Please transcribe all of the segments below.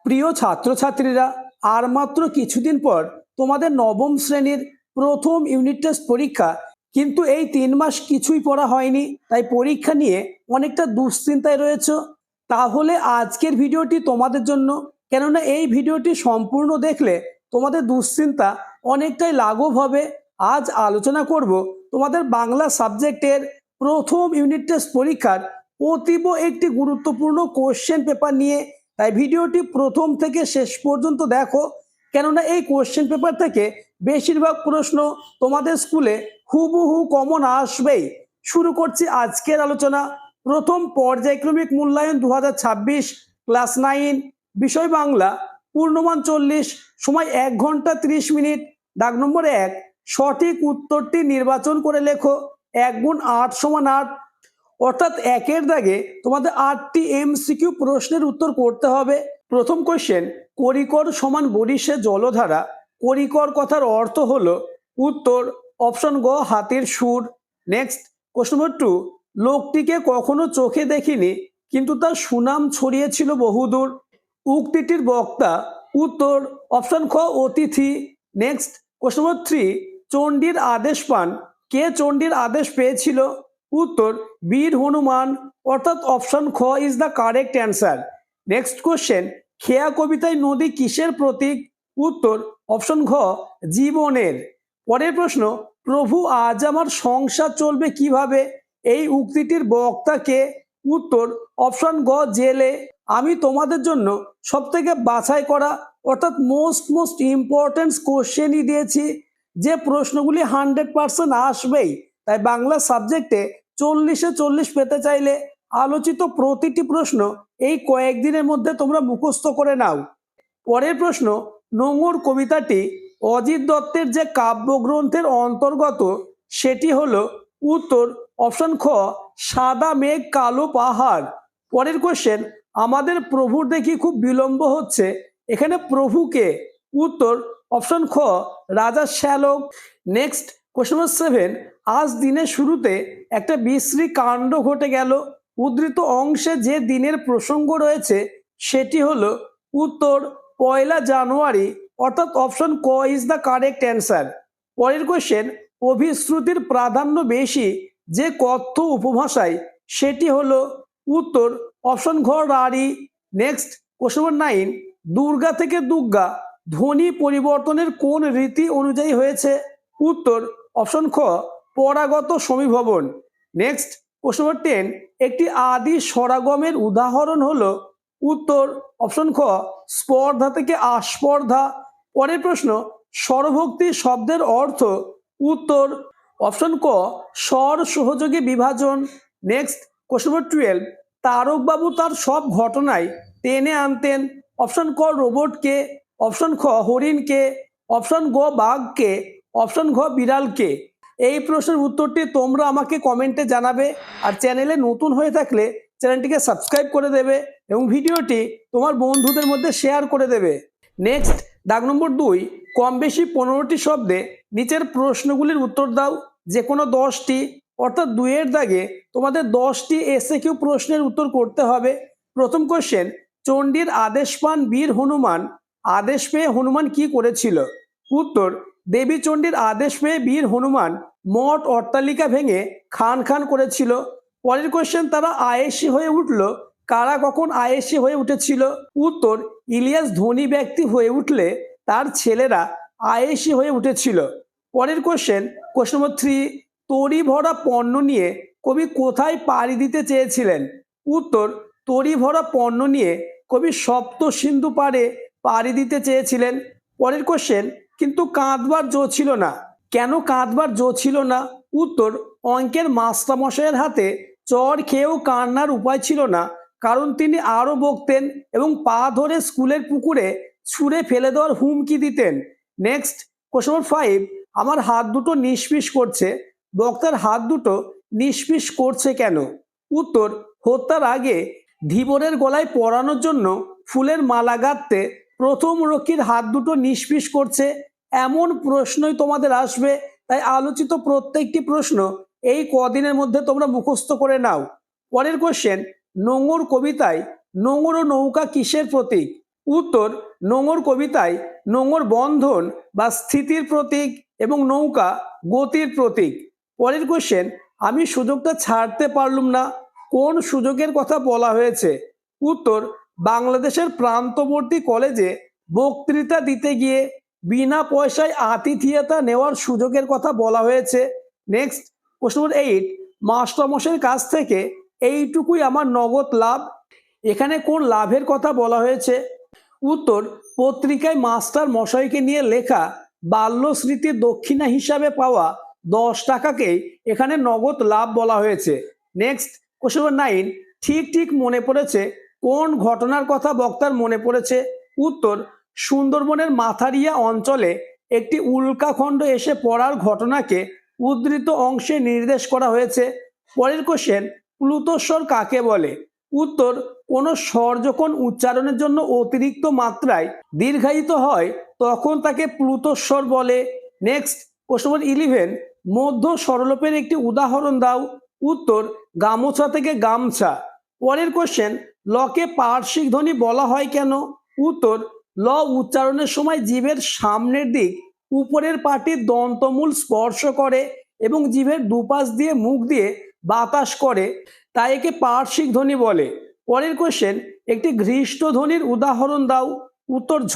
প্রিয় ছাত্রছাত্রীরা, আর মাত্র কিছুদিন পর তোমাদের নবম শ্রেণীর প্রথম ইউনিট টেস্ট পরীক্ষা। কিন্তু এই 3 মাস কিছুই পড়া হয়নি, তাই পরীক্ষা নিয়ে অনেকটা দুশ্চিন্তায় রয়েছে। তাহলে আজকের ভিডিওটি তোমাদের জন্য, কেননা এই ভিডিওটি সম্পূর্ণ দেখলে তোমাদের দুশ্চিন্তা অনেকটাই লাঘব হবে। আজ আলোচনা করব তোমাদের বাংলা সাবজেক্টের প্রথম ইউনিট টেস্ট পরীক্ষার অতীব একটি গুরুত্বপূর্ণ কোশ্চেন পেপার নিয়ে। তাই ভিডিওটি প্রথম থেকে শেষ পর্যন্ত দেখো, কেননা এই কোশ্চেন পেপার থেকে বেশিরভাগ প্রশ্ন তোমাদের স্কুলে হুবহু কমন আসবেই। শুরু করছি আজকের আলোচনা। প্রথম পর্যায়ক্রমিক মূল্যায়ন 2026, ক্লাস 9, বিষয় বাংলা, পূর্ণমান 40, সময় 1 ঘন্টা 30 মিনিট। দাগ নম্বর 1, সঠিক উত্তরটি নির্বাচন করে লেখো। 1 গুণ 8 সমান 8। অর্থাৎ 1-এর দাগে তোমাদের 8টি এমসিকিউ প্রশ্নের উত্তর করতে হবে। প্রথম কোশ্চেন, করিকর সমান বরিশে জলধারা। করিকর কথার অর্থ হলো উত্তর অপশন গ, হাতির সুর। নেক্সট কোশ্চেন নম্বর 2, লোকটিকে কখনো চোখে দেখিনি কিন্তু তার সুনাম ছড়িয়েছিল বহুদূর। উক্তিটির বক্তা উত্তর অপশন খ, অতিথি। নেক্সট কোশ্চেন নম্বর 3, চণ্ডীর আদেশ পান। কে চণ্ডীর আদেশ পেয়েছিল? উত্তর বীর হনুমান, অর্থাৎ অপশন খ is the correct answer. Next question, খেয়া কবিতায় নদী কিসের প্রতীক? উত্তর অপশন ঘ, জীবনের। পরের প্রশ্ন, প্রভু আজ আমার সংসার চলবে কিভাবে? এই উক্তিটির বক্তা কে? উত্তর অপশন গ, জেলে। আমি তোমাদের জন্য সব থেকে বাছাই করা অর্থাৎ মোস্ট ইম্পর্টেন্ট কোশ্চেনই দিয়েছি, যে প্রশ্নগুলি 100% আসবেই। তাই বাংলা সাবজেক্টে 40-এ 40 পেতে চাইলে আলোচিত প্রতিটি প্রশ্ন এই কয়েকদিনের মধ্যে তোমরা মুখস্থ করে নাও। পরের প্রশ্ন, নোঙর কবিতাটি অজিত দত্তের যে কাব্যগ্রন্থের অন্তর্গত সেটি হলো? উত্তর অপশন খ, সাদা মেঘ কালো পাহাড়। পরের কোশ্চেন, আমাদের প্রভুর দেখি খুব বিলম্ব হচ্ছে। এখানে প্রভুকে? উত্তর অপশন খ, রাজা শ্যালক। নেক্সট কোশ্চেন নম্বর 7, আজ দিনের শুরুতে একটা বিশ্রী কাণ্ড ঘটে গেল। উদ্ধৃত অংশে যে দিনের প্রসঙ্গ রয়েছে সেটি হলো? উত্তর 1 জানুয়ারি, অর্থাৎ অপশন ক ইজ দ্য কারেক্ট অ্যান্সার। পরের কোশ্চেন, অভিশ্রুতির প্রাধান্য বেশি যে কথ্য উপভাষায় সেটি হলো? উত্তর অপশন ঘ, Rarhi. Next question number 9, Durga থেকে দুর্গা ধ্বনি পরিবর্তনের কোন রীতি অনুযায়ী হয়েছে? উত্তর অপশন খ, পরাগত সমীভবন। নেক্সট কোশ্চেন নম্বর 10, একটি আদি স্বরাগমের উদাহরণ হলো? উত্তর অপশন খ, স্পর্ধা থেকে আস্পর্ধা। পরের প্রশ্ন, স্বরভক্তি শব্দের অর্থ? উত্তর অপশন ক, স্বর সহযোগী বিভাজন। নেক্সট কোশ্চেন নম্বর 12, তারকবাবু তার সব ঘটনায় টেনে আনতেন। অপশন ক, রোবটকে। অপশন খ, হরিণকে। অপশন গ, বাঘকে। অপশন ঘ, বিড়ালকে। এই প্রশ্নের উত্তরটি তোমরা আমাকে কমেন্টে জানাবে। আর চ্যানেলে নতুন হয়ে থাকলে চ্যানেলটিকে সাবস্ক্রাইব করে দেবে এবং ভিডিওটি তোমার বন্ধুদের মধ্যে শেয়ার করে দেবে। নেক্সট দাগ নম্বর 2, কম বেশি 15টি শব্দে নিচের প্রশ্নগুলির উত্তর দাও, যে কোনো 10টি। অর্থাৎ 2-এর দাগে তোমাদের 10টি এসএকিউ প্রশ্নের উত্তর করতে হবে। প্রথম কোশ্চেন, চণ্ডীর আদেশ পান বীর হনুমান। আদেশ পেয়ে হনুমান কি করেছিল? উত্তর, দেবী চণ্ডীর আদেশ পেয়ে বীর হনুমান মঠ অট্টালিকা ভেঙে খান খান করেছিল। পরের কোশ্চেন, তারা আয়েশি হয়ে উঠল। কারা কখন আয়েশি হয়ে উঠেছিল? উত্তর, ইলিয়াস ধনী ব্যক্তি হয়ে উঠলে তার ছেলেরা আয়েশি হয়ে উঠেছিল। পরের কোশ্চেন নম্বর 3, তরি ভরা পণ্য নিয়ে কবি কোথায় পাড়ি দিতে চেয়েছিলেন? উত্তর, তরি ভরা পণ্য নিয়ে কবি সপ্ত সিন্ধু পাড়ে পাড়ি দিতে চেয়েছিলেন। পরের কোশ্চেন, কিন্তু কাঁদবার জো ছিল না। কেন কাঁদবার জো ছিল না? উত্তর, অঙ্কের মাস্টারমশাইয়ের হাতে চর খেয়েও কান্নার উপায় ছিল না, কারণ তিনি আরো বকতেন এবং পা ধরে স্কুলের পুকুরে ছুঁড়ে ফেলে দেওয়ার হুমকি দিতেন। নেক্সট কোশ্চেন নম্বর 5, আমার হাত দুটো নিষ্পিস করছে। বক্তার হাত দুটো নিষ্পিস করছে কেন? উত্তর, হত্যার আগে ধীবরের গলায় পরানোর জন্য ফুলের মালা গাঁথতে প্রথম রক্ষীর হাত দুটো নিষ্পিস করছে। এমন প্রশ্নই তোমাদের আসবে, তাই আলোচিত প্রত্যেকটি প্রশ্ন এই কদিনের মধ্যে তোমরা মুখস্থ করে নাও। পরের কোশ্চেন, নোঙর কবিতায় নোঙর ও নৌকা কিসের প্রতীক? উত্তর, নোঙর কবিতায় নোঙর বন্ধন বা স্থিতির প্রতীক এবং নৌকা গতির প্রতীক। পরের কোশ্চেন, আমি সুযোগটা ছাড়তে পারলুম না, কোন সুযোগের কথা বলা হয়েছে? উত্তর, বাংলাদেশের প্রান্তবর্তী কলেজে বক্তৃতা দিতে গিয়ে বিনা পয়সায় আতিথিয়তা নেওয়ার সুযোগের কথা বলা হয়েছে। নেক্সট, কোশ্চেন নম্বর 8, মাস্টারমশাইয়ের কাছ থেকে এইটুকুই আমার নগদ লাভ, এখানে কোন লাভের কথা বলা হয়েছে? উত্তর, পত্রিকায় মাস্টার মশাইকে নিয়ে লেখা বাল্য স্মৃতির দক্ষিণা হিসাবে পাওয়া 10 টাকাকেই এখানে নগদ লাভ বলা হয়েছে। নেক্সট, কোশ্চেন নম্বর 9, ঠিক ঠিক মনে পড়েছে, কোন ঘটনার কথা বক্তার মনে পড়েছে? উত্তর, সুন্দরবনের মাথারিয়া অঞ্চলে একটি উল্কাখণ্ড এসে পড়ার ঘটনাকে উদ্ধৃত অংশে নির্দেশ করা হয়েছে। পরের কোশ্চেন, প্লুতস্বর কাকে বলে? উত্তর, কোনো স্বর যখন উচ্চারণের জন্য অতিরিক্ত মাত্রায় দীর্ঘায়িত হয় তখন তাকে প্লুতস্বর বলে। নেক্সট, কোশ্চেন নম্বর 11, মধ্য স্বরলোপের একটি উদাহরণ দাও। উত্তর, গামোছা থেকে গামছা। পরের কোশ্চেন, লকে পার্শ্বিক ধ্বনি বলা হয় কেন? উত্তর, ল উচ্চারণের সময় জিভের সামনের দিক উপরের পাটির দন্তমূল স্পর্শ করে এবং জিভের দুপাশ দিয়ে মুখ দিয়ে বাতাস করে, তাই একে পার্শ্বিক ধ্বনি বলে। পরের কোশ্চেন, একটি ঘৃষ্ট ধ্বনির উদাহরণ দাও। উত্তর, ঝ।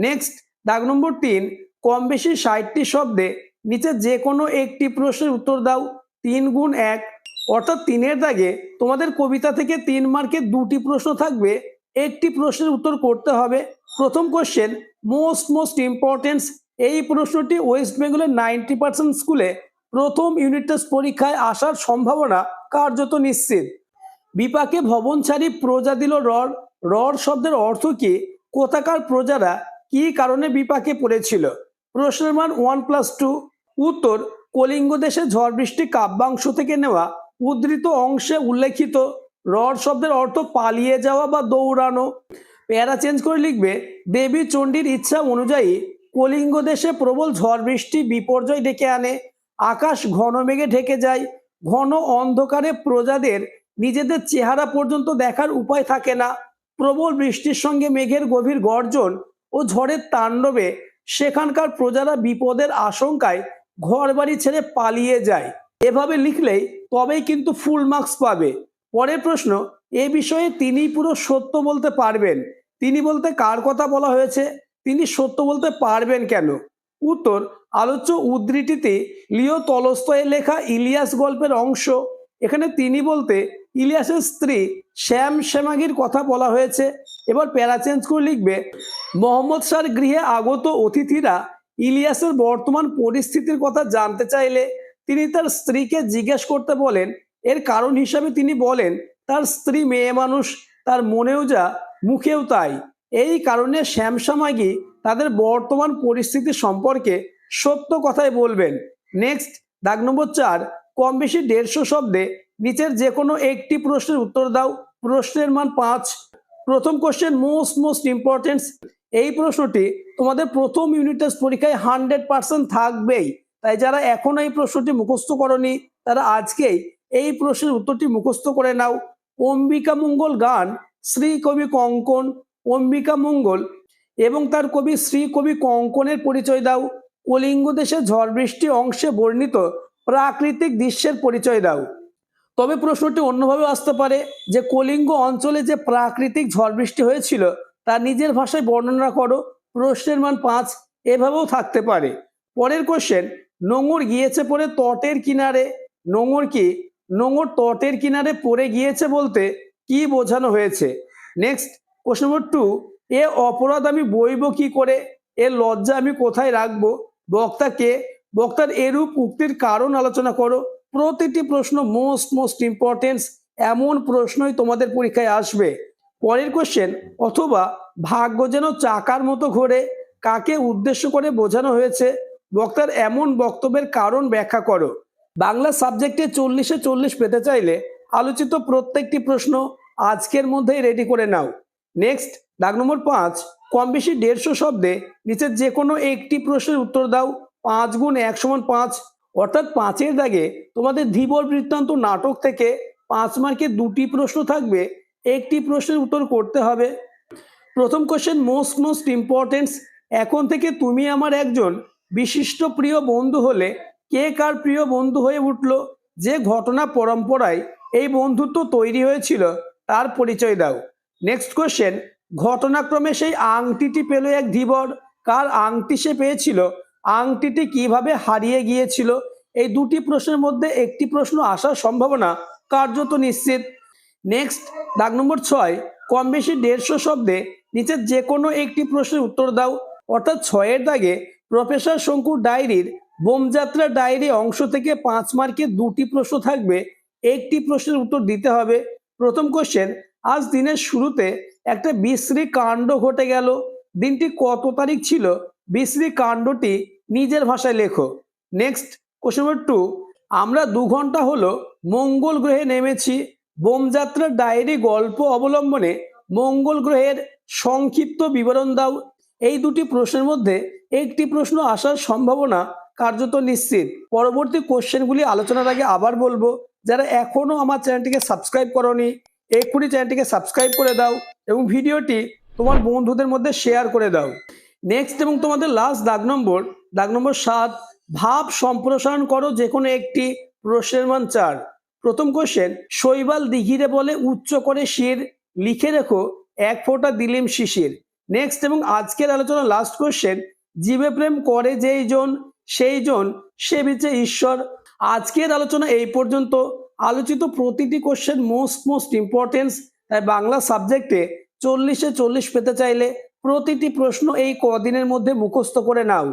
নেক্সট, দাগ নম্বর 3, কম বেশি 60টি শব্দে নিচে যে কোনো একটি প্রশ্নের উত্তর দাও। 3 গুণ 1, অর্থাৎ 3-এর দাগে তোমাদের কবিতা থেকে 3 মার্কের 2টি প্রশ্ন থাকবে, একটি প্রশ্নের উত্তর করতে হবে। প্রথম কোশ্চেন, মোস্ট ইম্পর্টেন্স, এই প্রশ্নটি ওয়েস্ট বেঙ্গলের 90% স্কুলে প্রথম ইউনিট টেস্ট পরীক্ষায় আসার সম্ভাবনা কার্যত নিশ্চিত। বিপাকে ভবন ছাড়ি প্রজা দিল রর, রর শব্দের অর্থ কি? কোথাকার প্রজারা কি কারণে বিপাকে পড়েছিল? প্রশ্নের মান 1+2। উত্তর, কলিঙ্গ দেশে ঝড় বৃষ্টি কাব্যাংশ থেকে নেওয়া উদ্ধৃত অংশে উল্লেখিত রর শব্দের অর্থ পালিয়ে যাওয়া বা দৌড়ানো। প্যারা চেঞ্জ করে লিখবে, দেবী চণ্ডীর ইচ্ছা অনুযায়ী কলিঙ্গ দেশে প্রবল ঝড় বৃষ্টি বিপর্যয় ডেকে আনে, আকাশ ঘন মেঘে ঢেকে যায়, ঘন অন্ধকারে প্রজাদের নিজেদের চেহারা পর্যন্ত দেখার উপায় থাকে না, প্রবল বৃষ্টির সঙ্গে মেঘের গভীর গর্জন ও ঝড়ের তাণ্ডবে সেখানকার প্রজারা বিপদের আশঙ্কায় ঘর বাড়ি ছেড়ে পালিয়ে যায়। এভাবে লিখলেই তবেই কিন্তু ফুল মার্কস পাবে। পরের প্রশ্ন, এ বিষয়ে তিনি পুরো সত্য বলতে পারবেন, তিনি বলতে কার কথা বলা হয়েছে? তিনি সত্য বলতে পারবেন কেন? উত্তর, আলোচ্য উদ্ধৃতিতে লিও তলস্তয়ের লেখা ইলিয়াস গল্পের অংশ, এখানে তিনি বলতে ইলিয়াসের স্ত্রী শ্যামাগীর কথা বলা হয়েছে। এবার প্যারা চেঞ্জ করে লিখবে, মোহাম্মদ শাহর গৃহে আগত অতিথিরা ইলিয়াসের বর্তমান পরিস্থিতির কথা জানতে চাইলে তিনি তার স্ত্রীকে জিজ্ঞেস করতে বলেন। এর কারণ হিসাবে তিনি বলেন, তার স্ত্রী মেয়ে মানুষ, তার মনেও যা মুখেও তাই, এই কারণে শ্যামাগী তাদের বর্তমান পরিস্থিতি সম্পর্কে সত্য কথাই বলবেন। নেক্সট, দাগ নম্বর 4, কম বেশি 150 শব্দে নিচের যে কোনো একটি প্রশ্নের উত্তর দাও। প্রশ্নের মান 5। প্রথম কোশ্চেন, মোস্ট ইম্পর্টেন্স, এই প্রশ্নটি তোমাদের প্রথম ইউনিট টেস্ট পরীক্ষায় 100% থাকবেই, তাই যারা এখনো এই প্রশ্নটি মুখস্থ করনি তারা আজকেই এই প্রশ্নের উত্তরটি মুখস্থ করে নাও। অম্বিকা মঙ্গল গান শ্রী কবি কঙ্কন, অম্বিকা মঙ্গল এবং তার কবি শ্রী কবি কঙ্কনের পরিচয় দাও। কলিঙ্গ দেশে ঝড় বৃষ্টি অংশে বর্ণিত প্রাকৃতিক দৃশ্যের পরিচয় দাও। তবে প্রশ্নটি অন্যভাবে আসতে পারে, যে কলিঙ্গ অঞ্চলে যে প্রাকৃতিক ঝড় বৃষ্টি হয়েছিল তা নিজের ভাষায় বর্ণনা করো। প্রশ্নের মান 5, এভাবেও থাকতে পারে। পরের কোশ্চেন, নোঙর গিয়েছে পড়ে তটের কিনারে, নোঙর কি? নোঙর তটের কিনারে পড়ে গিয়েছে বলতে কি বোঝানো হয়েছে? নেক্সট, কোশ্চেন নম্বর 2, এ অপরাধ আমি বইব কি করে, এ লজ্জা আমি কোথায় রাখবো? বক্তা কে? বক্তার এরূপ উক্তির কারণ আলোচনা করো। প্রতিটি প্রশ্ন মোস্ট ইম্পর্টেন্স, এমন প্রশ্নই তোমাদের পরীক্ষায় আসবে। পরের কোশ্চেন, অথবা ভাগ্য যেন চাকার মতো ঘোরে, কাকে উদ্দেশ্য করে বোঝানো হয়েছে? বক্তার এমন বক্তব্যের কারণ ব্যাখ্যা করো। বাংলা সাবজেক্টে 40-এ 40 পেতে চাইলে আলোচিত প্রত্যেকটি প্রশ্ন আজকের মধ্যেই রেডি করে নাও। নেক্সট, দাগ নম্বর 5, কম বেশি 150 শব্দে নিচের যে কোনো একটি প্রশ্নের উত্তর দাও। 5 গুণ 1 সমান 5, অর্থাৎ 5-এর দাগে তোমাদের ধীবর বৃত্তান্ত নাটক থেকে 5 মার্কের 2টি প্রশ্ন থাকবে, একটি প্রশ্নের উত্তর করতে হবে। প্রথম কোশ্চেন মোস্ট ইম্পর্টেন্স। এখন থেকে তুমি আমার একজন বিশিষ্ট প্রিয় বন্ধু হলে কে কার প্রিয় বন্ধু হয়ে উঠলো? যে ঘটনা পরম্পরায় এই বন্ধুত্ব তৈরি হয়েছিল তার পরিচয় দাও। নেক্সট কোশ্চেন, ঘটনাক্রমে সেই আংটিটি পেল এক ধীবর। কার আংটি সে পেয়েছিল? আংটিটি কিভাবে হারিয়ে গিয়েছিল? এই দুটি প্রশ্নের মধ্যে একটি প্রশ্ন আসার সম্ভাবনা কার্যত নিশ্চিত। নেক্সট, দাগ নম্বর 6, কম বেশি 150 শব্দে নিচে যে কোনো একটি প্রশ্নের উত্তর দাও। অর্থাৎ 6-এর দাগে প্রফেসর শঙ্কুর ডায়েরির বোমযাত্রা ডায়েরি অংশ থেকে 5 মার্কে দুটি প্রশ্ন থাকবে, একটি প্রশ্নের উত্তর দিতে হবে। প্রথম কোশ্চেন, আজ দিনের শুরুতে একটা বিশ্রী কাণ্ড ঘটে গেল। দিনটি কত তারিখ ছিল? বিশ্রী কাণ্ডটি নিজের ভাষায় লেখো। নেক্সট, কোশ্চেন নম্বর 2, আমরা 2 ঘন্টা হলো মঙ্গল গ্রহে নেমেছি। বোমযাত্রার ডায়েরি গল্প অবলম্বনে মঙ্গল গ্রহের সংক্ষিপ্ত বিবরণ দাও। এই দুটি প্রশ্নের মধ্যে একটি প্রশ্ন আসার সম্ভাবনা কার্যত নিশ্চিত। পরবর্তী কোশ্চেনগুলি আলোচনার আগে আবার বলবো, যারা এখনো আমার চ্যানেলটিকে সাবস্ক্রাইব করোনি এক্ষুনি চ্যানেলটিকে সাবস্ক্রাইব করে দাও এবং ভিডিওটি তোমার বন্ধুদের মধ্যে শেয়ার করে দাও। নেক্সট এবং তোমাদের লাস্ট দাগ নম্বর 7, ভাব সম্প্রসারণ করো যে কোনো একটি প্রশ্নের মান 4। প্রথম কোশ্চেন, শৈবাল দিঘিরে বলে উচ্চ করে শির, লিখে রেখো এক ফোঁটা দিলিম শিশির। নেক্সট এবং আজকের আলোচনা লাস্ট কোশ্চেন, জীবে প্রেম করে যেই জন সেই জন সে বিচে ঈশ্বর। আজকের আলোচনা এই পর্যন্ত। আলোচিত প্রতিটি কোশ্চেন মোস্ট ইম্পর্টেন্স। তাই বাংলা সাবজেক্টে 40-এ 40 পেতে চাইলে প্রতিটি প্রশ্ন এই কদিনের মধ্যে মুখস্থ করে নাও।